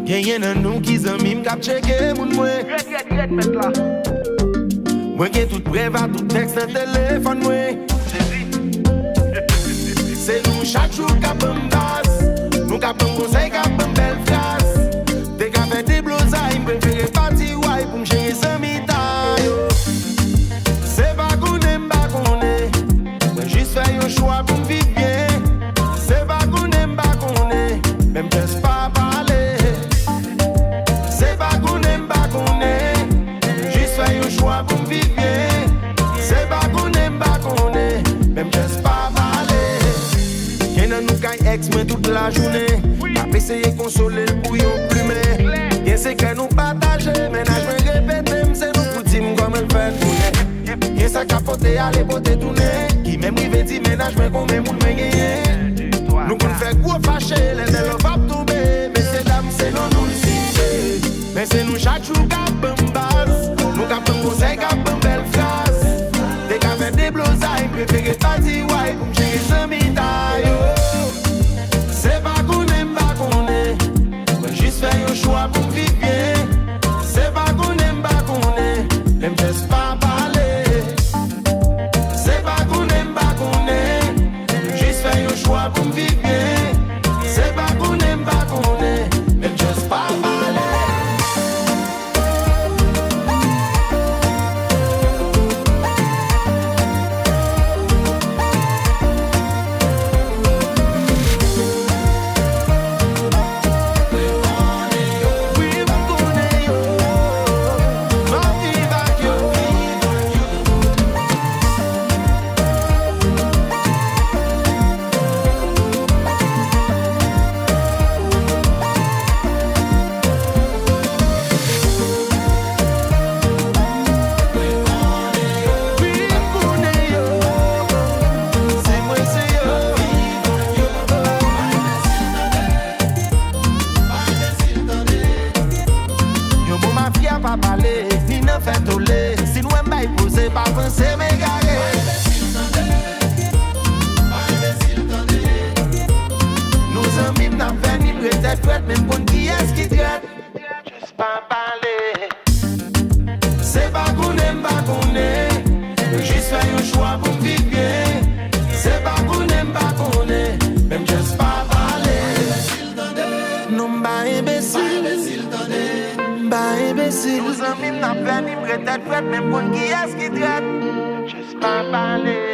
Genyen nan nou ki zanmim kap cheke moun mwen. Red, met la. Mwen gen tout preva, tout tekst nan telefon mwen. Se nou chak chou kap an das, nou kap an konsey kap an bel fras. Te ka fe de blozay, mprefere pati waj pou mchenye zanmita yo. Se bakounen bakounen, mwen jist fè yon chwa pou mviv bien. Se bakounen bakounen, men mjes pa pale. Se bakounen bakounen, jist fè yon chwa pou mviv bien. Se bakounen bakounen, men mjes pa pale. Kenan nou kay ex mwen tout la journée. Ap eseye konsole l pou yon plume. Gen sekre nou pataje, menaj mwen repete mse nou koutim kom el fè toune. Gen sa kapote ale pote toune. Ki mèm rive di menaj mwen kon mè moun mwen genye. Nou kon fè gwo fache, lè de lò vap toube. Mese dam se non nou l'site. Men se nou chak chou kap an bas. Nou kap an konsey kap an bel fras. Te ka fè de blozay, prefere pati waj pou mchenye zanmita yo. Se bakounen bakounen, mwen jist fè yon chwa pou mviv bien. Se bakounen bakounen, lem jes pa pale. Se bakounen bakounen, jist fè yon chwa pou mviv bien. Se bakounen bakounen, lem jes pa pale. Ni nan fè tole, si nou en bay pose, pa pense me gare. Nou zanmim nan fè ni prete fwet, men kon ki es ki tret. Jes pa pale. Se bakounen bakounen, jist fè yon chwa pou mviv bien. Se bakounen bakounen, men jes pa pale. Nou mba imbesil. Ba imbécile. Nous zanmim nan fè ni prete fwet, men kon ki es ki tret. Jes pa pale.